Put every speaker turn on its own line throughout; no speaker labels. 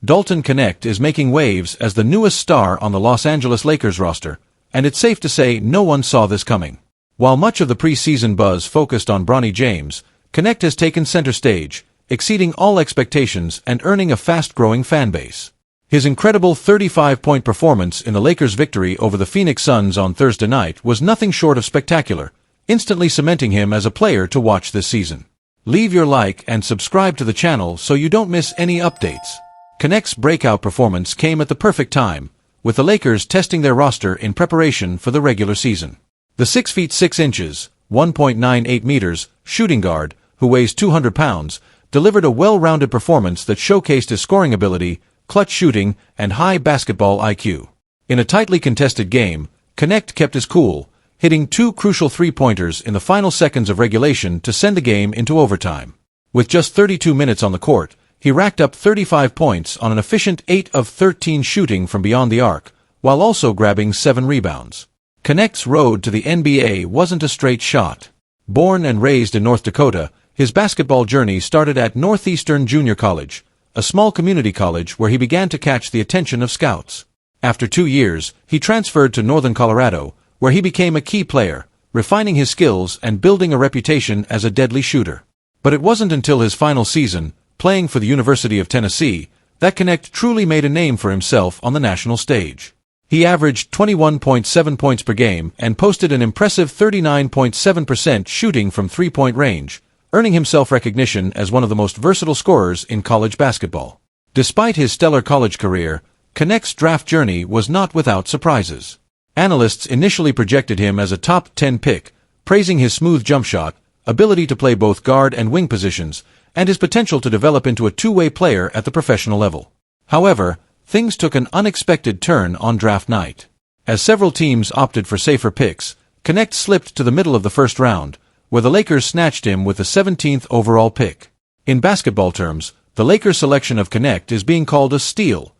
Dalton Knecht is making waves as the newest star on the Los Angeles Lakers roster, and it's safe to say no one saw this coming. While much of the preseason buzz focused on LeBron James, Knecht has taken center stage, exceeding all expectations and earning a fast-growing fanbase. His incredible 35-point performance in the Lakers' victory over the Phoenix Suns on Thursday night was nothing short of spectacular, instantly cementing him as a player to watch this season. Leave your like and subscribe to the channel so you don't miss any updates. Knecht's breakout performance came at the perfect time, with the Lakers testing their roster in preparation for the regular season. The 6 feet 6 inches, 1.98 meters, shooting guard, who weighs 200 pounds, delivered a well-rounded performance that showcased his scoring ability, clutch shooting, and high basketball IQ. In a tightly contested game, Knecht kept his cool, hitting 2 crucial three-pointers in the final seconds of regulation to send the game into overtime. With just 32 minutes on the court, he racked up 35 points on an efficient 8 of 13 shooting from beyond the arc, while also grabbing 7 rebounds. Knecht's road to the NBA wasn't a straight shot. Born and raised in North Dakota, his basketball journey started at Northeastern Junior College, a small community college where he began to catch the attention of scouts. After 2 years, he transferred to Northern Colorado, where he became a key player, refining his skills and building a reputation as a deadly shooter. But it wasn't until his final season, playing for the University of Tennessee, that Knecht truly made a name for himself on the national stage. He averaged 21.7 points per game and posted an impressive 39.7% shooting from three-point range, earning himself recognition as one of the most versatile scorers in college basketball. Despite his stellar college career, Knecht's draft journey was not without surprises. Analysts initially projected him as a top 10 pick, praising his smooth jump shot, ability to play both guard and wing positions, and his potential to develop into a two-way player at the professional level. However, things took an unexpected turn on draft night. As several teams opted for safer picks, Knecht slipped to the middle of the first round, where the Lakers snatched him with the 17th overall pick. In basketball terms, the Lakers' selection of Knecht is being called a steal,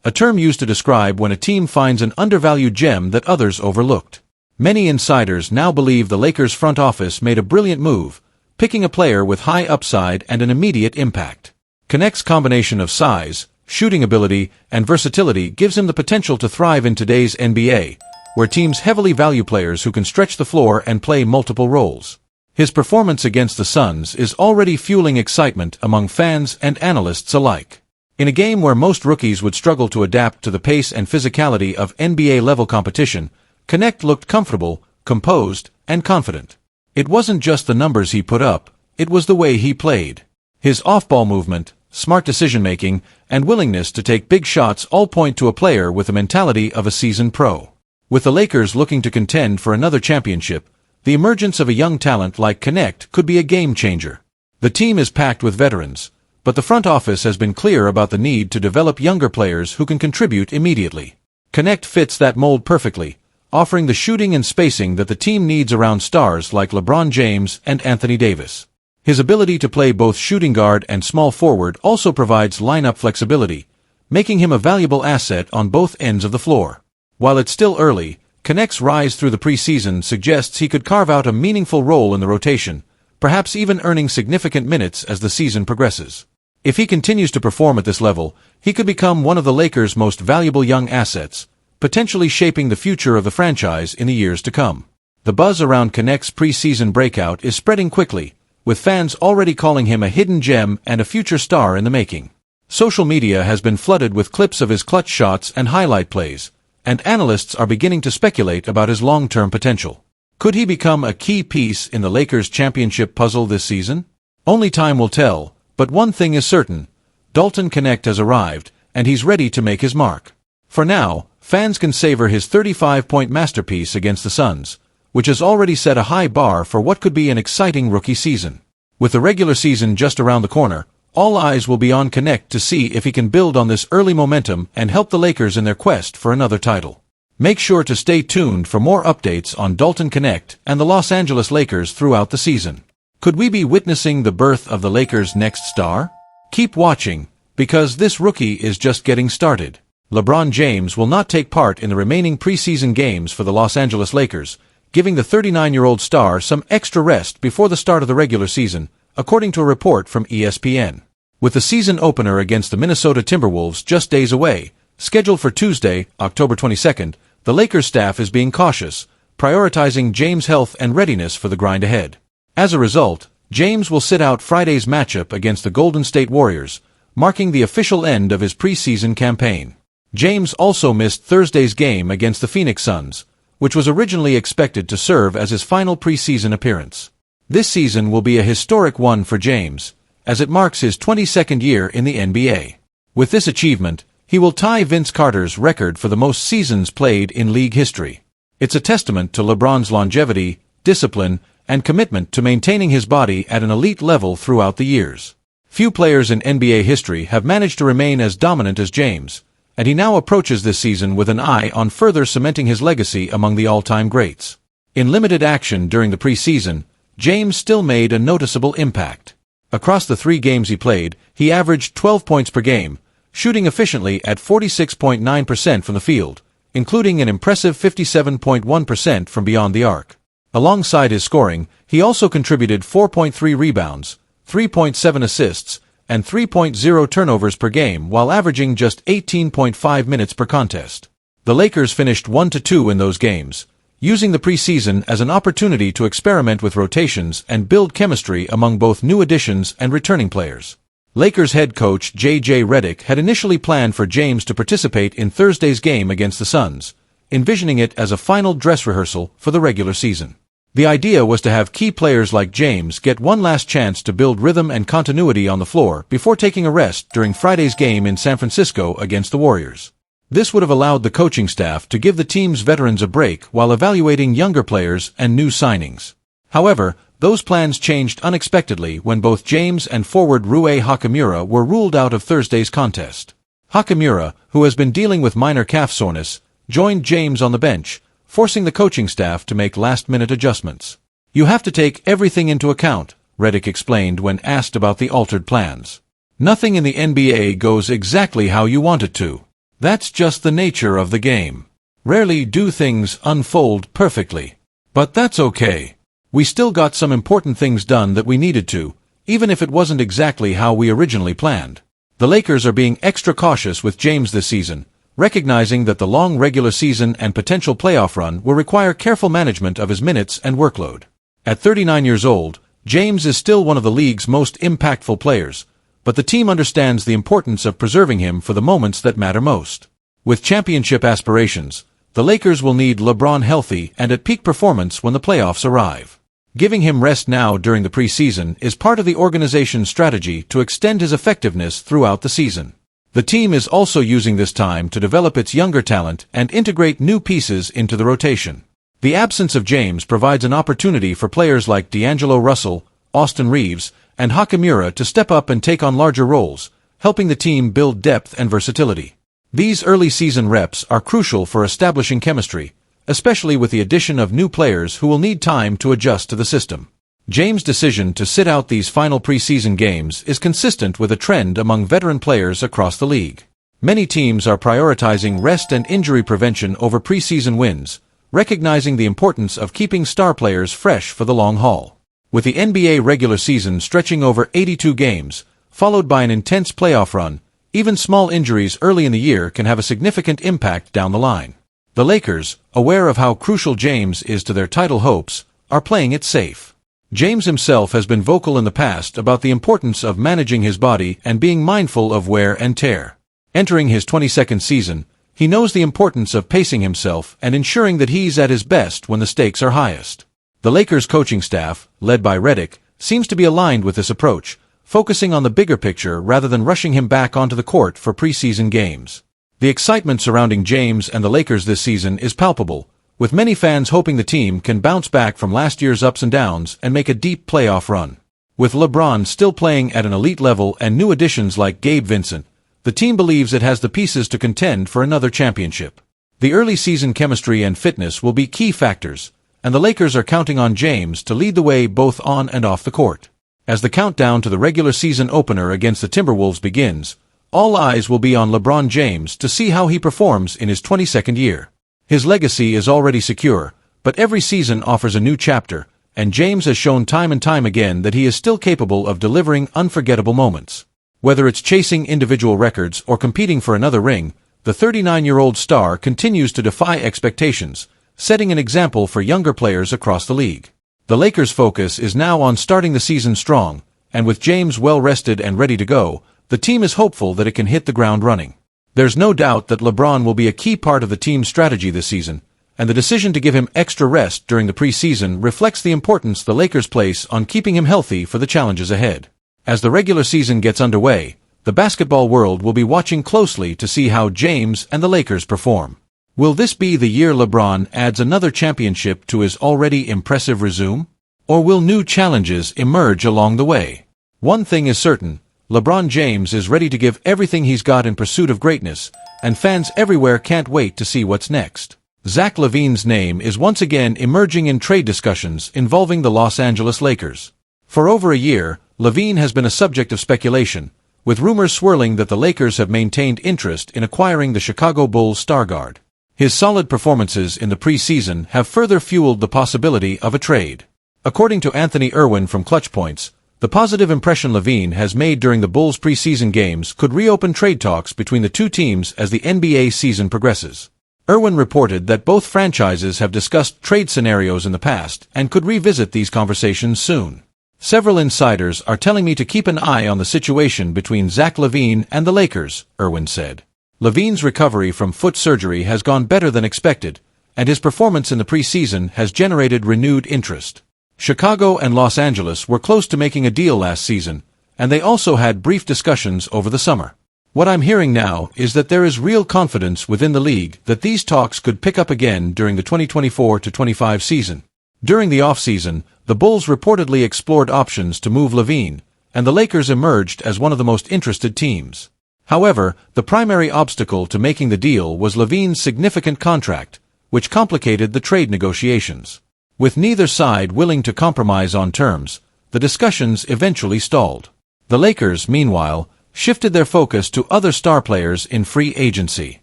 a term used to describe when a team finds an undervalued gem that others overlooked. Many insiders now believe the Lakers' front office made a brilliant move, picking a player with high upside and an immediate impact. Knecht's combination of size, shooting ability, and versatility gives him the potential to thrive in today's NBA, where teams heavily value players who can stretch the floor and play multiple roles. His performance against the Suns is already fueling excitement among fans and analysts alike. In a game where most rookies would struggle to adapt to the pace and physicality of NBA-level competition, Knecht looked comfortable, composed, and confident. It wasn't just the numbers he put up, it was the way he played. His off-ball movement, smart decision-making, and willingness to take big shots all point to a player with the mentality of a seasoned pro. With the Lakers looking to contend for another championship, the emergence of a young talent like Knecht could be a game-changer. The team is packed with veterans, but the front office has been clear about the need to develop younger players who can contribute immediately. Knecht fits that mold perfectly, offering the shooting and spacing that the team needs around stars like LeBron James and Anthony Davis. His ability to play both shooting guard and small forward also provides lineup flexibility, making him a valuable asset on both ends of the floor. While it's still early, Knecht's rise through the preseason suggests he could carve out a meaningful role in the rotation, perhaps even earning significant minutes as the season progresses. If he continues to perform at this level, he could become one of the Lakers' most valuable young assets, potentially shaping the future of the franchise in the years to come. The buzz around Knecht's preseason breakout is spreading quickly, with fans already calling him a hidden gem and a future star in the making. Social media has been flooded with clips of his clutch shots and highlight plays, and analysts are beginning to speculate about his long-term potential. Could he become a key piece in the Lakers' championship puzzle this season? Only time will tell, but one thing is certain: Dalton Knecht has arrived, and he's ready to make his mark. For now, fans can savor his 35-point masterpiece against the Suns, which has already set a high bar for what could be an exciting rookie season. With the regular season just around the corner, all eyes will be on Knecht to see if he can build on this early momentum and help the Lakers in their quest for another title. Make sure to stay tuned for more updates on Dalton Knecht and the Los Angeles Lakers throughout the season. Could we be witnessing the birth of the Lakers' next star? Keep watching, because this rookie is just getting started. LeBron James will not take part in the remaining preseason games for the Los Angeles Lakers, giving the 39-year-old star some extra rest before the start of the regular season, according to a report from ESPN. With the season opener against the Minnesota Timberwolves just days away, scheduled for Tuesday, October 22nd, the Lakers staff is being cautious, prioritizing James' health and readiness for the grind ahead. As a result, James will sit out Friday's matchup against the Golden State Warriors, marking the official end of his preseason campaign. James also missed Thursday's game against the Phoenix Suns, which was originally expected to serve as his final preseason appearance. This season will be a historic one for James, as it marks his 22nd year in the NBA. With this achievement, he will tie Vince Carter's record for the most seasons played in league history. It's a testament to LeBron's longevity, discipline, and commitment to maintaining his body at an elite level throughout the years. Few players in NBA history have managed to remain as dominant as James, and he now approaches this season with an eye on further cementing his legacy among the all-time greats. In limited action during the preseason, James still made a noticeable impact. Across the 3 games he played, he averaged 12 points per game, shooting efficiently at 46.9% from the field, including an impressive 57.1% from beyond the arc. Alongside his scoring, he also contributed 4.3 rebounds, 3.7 assists, and 3.0 turnovers per game while averaging just 18.5 minutes per contest. The Lakers finished 1-2 in those games, using the preseason as an opportunity to experiment with rotations and build chemistry among both new additions and returning players. Lakers head coach J.J. Redick had initially planned for James to participate in Thursday's game against the Suns, envisioning it as a final dress rehearsal for the regular season. The idea was to have key players like James get one last chance to build rhythm and continuity on the floor before taking a rest during Friday's game in San Francisco against the Warriors. This would have allowed the coaching staff to give the team's veterans a break while evaluating younger players and new signings. However, those plans changed unexpectedly when both James and forward Rui Hachimura were ruled out of Thursday's contest. Hachimura, who has been dealing with minor calf soreness, joined James on the bench, forcing the coaching staff to make last-minute adjustments. "You have to take everything into account," Redick explained when asked about the altered plans. "Nothing in the NBA goes exactly how you want it to. That's just the nature of the game. Rarely do things unfold perfectly. But that's okay. We still got some important things done that we needed to, even if it wasn't exactly how we originally planned." The Lakers are being extra cautious with James this season, recognizing that the long regular season and potential playoff run will require careful management of his minutes and workload. At 39 years old, James is still one of the league's most impactful players, but the team understands the importance of preserving him for the moments that matter most. With championship aspirations, the Lakers will need LeBron healthy and at peak performance when the playoffs arrive. Giving him rest now during the preseason is part of the organization's strategy to extend his effectiveness throughout the season. The team is also using this time to develop its younger talent and integrate new pieces into the rotation. The absence of James provides an opportunity for players like D'Angelo Russell, Austin Reeves, and Hachimura to step up and take on larger roles, helping the team build depth and versatility. These early season reps are crucial for establishing chemistry, especially with the addition of new players who will need time to adjust to the system. James' decision to sit out these final preseason games is consistent with a trend among veteran players across the league. Many teams are prioritizing rest and injury prevention over preseason wins, recognizing the importance of keeping star players fresh for the long haul. With the NBA regular season stretching over 82 games, followed by an intense playoff run, even small injuries early in the year can have a significant impact down the line. The Lakers, aware of how crucial James is to their title hopes, are playing it safe. James himself has been vocal in the past about the importance of managing his body and being mindful of wear and tear. Entering his 22nd season, he knows the importance of pacing himself and ensuring that he's at his best when the stakes are highest. The Lakers coaching staff, led by Redick, seems to be aligned with this approach, focusing on the bigger picture rather than rushing him back onto the court for preseason games. The excitement surrounding James and the Lakers this season is palpable, with many fans hoping the team can bounce back from last year's ups and downs and make a deep playoff run. With LeBron still playing at an elite level and new additions like Gabe Vincent, the team believes it has the pieces to contend for another championship. The early season chemistry and fitness will be key factors, and the Lakers are counting on James to lead the way both on and off the court. As the countdown to the regular season opener against the Timberwolves begins, all eyes will be on LeBron James to see how he performs in his 22nd year. His legacy is already secure, but every season offers a new chapter, and James has shown time and time again that he is still capable of delivering unforgettable moments. Whether it's chasing individual records or competing for another ring, the 39-year-old star continues to defy expectations, setting an example for younger players across the league. The Lakers' focus is now on starting the season strong, and with James well-rested and ready to go, the team is hopeful that it can hit the ground running. There's no doubt that LeBron will be a key part of the team's strategy this season, and the decision to give him extra rest during the preseason reflects the importance the Lakers place on keeping him healthy for the challenges ahead. As the regular season gets underway, the basketball world will be watching closely to see how James and the Lakers perform. Will this be the year LeBron adds another championship to his already impressive resume? Or will new challenges emerge along the way? One thing is certain, LeBron James is ready to give everything he's got in pursuit of greatness, and fans everywhere can't wait to see what's next. Zach Lavine's name is once again emerging in trade discussions involving the Los Angeles Lakers. For over a year, Lavine has been a subject of speculation, with rumors swirling that the Lakers have maintained interest in acquiring the Chicago Bulls star guard. His solid performances in the preseason have further fueled the possibility of a trade. According to Anthony Irwin from Clutch Points, the positive impression Lavine has made during the Bulls' preseason games could reopen trade talks between the two teams as the NBA season progresses. Irwin reported that both franchises have discussed trade scenarios in the past and could revisit these conversations soon. Several insiders are telling me to keep an eye on the situation between Zach Lavine and the Lakers, Irwin said. Lavine's recovery from foot surgery has gone better than expected, and his performance in the preseason has generated renewed interest. Chicago and Los Angeles were close to making a deal last season, and they also had brief discussions over the summer. What I'm hearing now is that there is real confidence within the league that these talks could pick up again during the 2024-25 season. During the offseason, the Bulls reportedly explored options to move Lavine, and the Lakers emerged as one of the most interested teams. However, the primary obstacle to making the deal was Lavine's significant contract, which complicated the trade negotiations. With neither side willing to compromise on terms, the discussions eventually stalled. The Lakers, meanwhile, shifted their focus to other star players in free agency.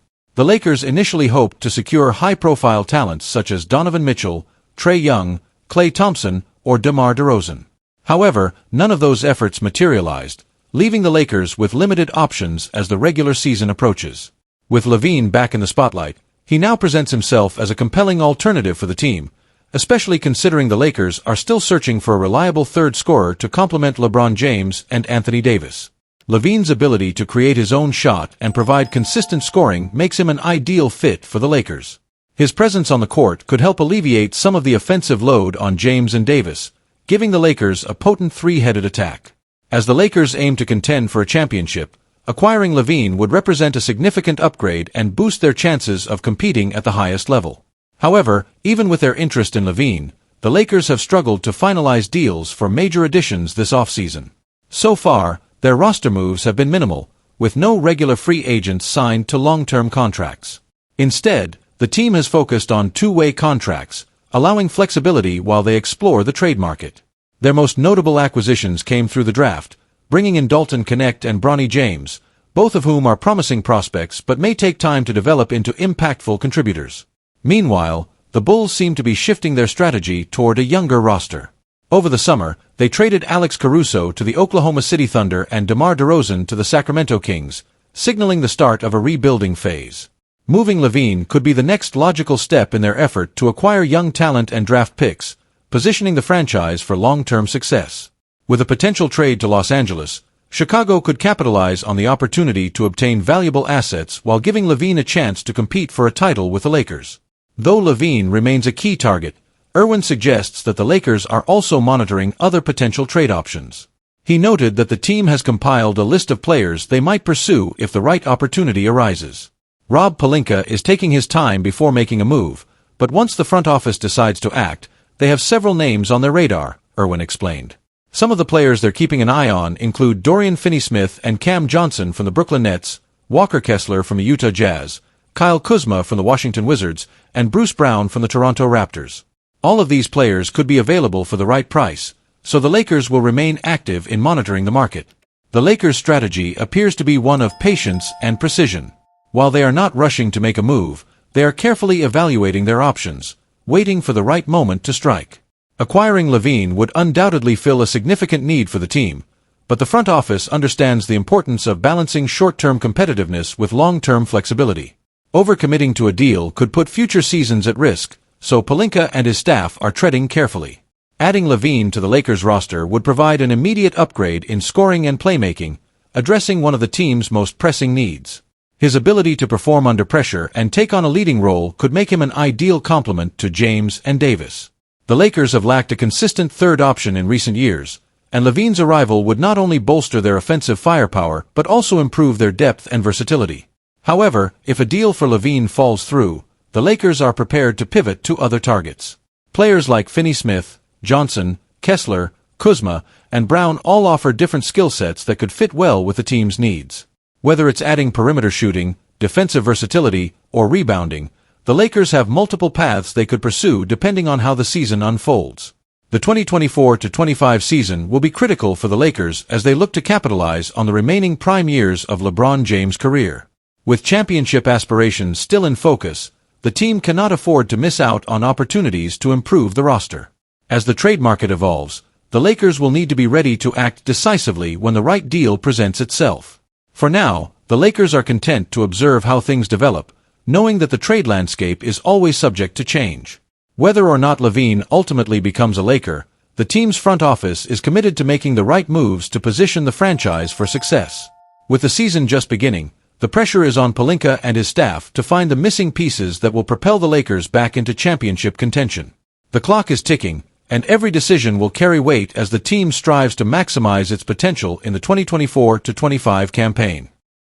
The Lakers initially hoped to secure high-profile talents such as Donovan Mitchell, Trae Young, Klay Thompson, or DeMar DeRozan. However, none of those efforts materialized, leaving the Lakers with limited options as the regular season approaches. With Lavine back in the spotlight, he now presents himself as a compelling alternative for the team, especially considering the Lakers are still searching for a reliable third scorer to complement LeBron James and Anthony Davis. Lavine's ability to create his own shot and provide consistent scoring makes him an ideal fit for the Lakers. His presence on the court could help alleviate some of the offensive load on James and Davis, giving the Lakers a potent three-headed attack. As the Lakers aim to contend for a championship, acquiring Lavine would represent a significant upgrade and boost their chances of competing at the highest level. However, even with their interest in Lavine, the Lakers have struggled to finalize deals for major additions this offseason. So far, their roster moves have been minimal, with no regular free agents signed to long-term contracts. Instead, the team has focused on two-way contracts, allowing flexibility while they explore the trade market. Their most notable acquisitions came through the draft, bringing in Dalton Knecht and LeBron James, both of whom are promising prospects but may take time to develop into impactful contributors. Meanwhile, the Bulls seem to be shifting their strategy toward a younger roster. Over the summer, they traded Alex Caruso to the Oklahoma City Thunder and DeMar DeRozan to the Sacramento Kings, signaling the start of a rebuilding phase. Moving Lavine could be the next logical step in their effort to acquire young talent and draft picks, positioning the franchise for long-term success. With a potential trade to Los Angeles, Chicago could capitalize on the opportunity to obtain valuable assets while giving Lavine a chance to compete for a title with the Lakers. Though Lavine remains a key target, Irwin suggests that the Lakers are also monitoring other potential trade options. He noted that the team has compiled a list of players they might pursue if the right opportunity arises. Rob Pelinka is taking his time before making a move, but once the front office decides to act, they have several names on their radar, Irwin explained. Some of the players they're keeping an eye on include Dorian Finney-Smith and Cam Johnson from the Brooklyn Nets, Walker Kessler from the Utah Jazz, Kyle Kuzma from the Washington Wizards, and Bruce Brown from the Toronto Raptors. All of these players could be available for the right price, so the Lakers will remain active in monitoring the market. The Lakers' strategy appears to be one of patience and precision. While they are not rushing to make a move, they are carefully evaluating their options, waiting for the right moment to strike. Acquiring Lavine would undoubtedly fill a significant need for the team, but the front office understands the importance of balancing short-term competitiveness with long-term flexibility. Overcommitting to a deal could put future seasons at risk, so Pelinka and his staff are treading carefully. Adding Lavine to the Lakers roster would provide an immediate upgrade in scoring and playmaking, addressing one of the team's most pressing needs. His ability to perform under pressure and take on a leading role could make him an ideal complement to James and Davis. The Lakers have lacked a consistent third option in recent years, and Lavine's arrival would not only bolster their offensive firepower but also improve their depth and versatility. However, if a deal for Lavine falls through, the Lakers are prepared to pivot to other targets. Players like Finney-Smith, Johnson, Kessler, Kuzma, and Brown all offer different skill sets that could fit well with the team's needs. Whether it's adding perimeter shooting, defensive versatility, or rebounding, the Lakers have multiple paths they could pursue depending on how the season unfolds. The 2024-25 season will be critical for the Lakers as they look to capitalize on the remaining prime years of LeBron James' career. With championship aspirations still in focus, the team cannot afford to miss out on opportunities to improve the roster. As the trade market evolves, the Lakers will need to be ready to act decisively when the right deal presents itself. For now, the Lakers are content to observe how things develop, knowing that the trade landscape is always subject to change. Whether or not Lavine ultimately becomes a Laker, the team's front office is committed to making the right moves to position the franchise for success. With the season just beginning, the pressure is on Pelinka and his staff to find the missing pieces that will propel the Lakers back into championship contention. The clock is ticking, and every decision will carry weight as the team strives to maximize its potential in the 2024-25 campaign.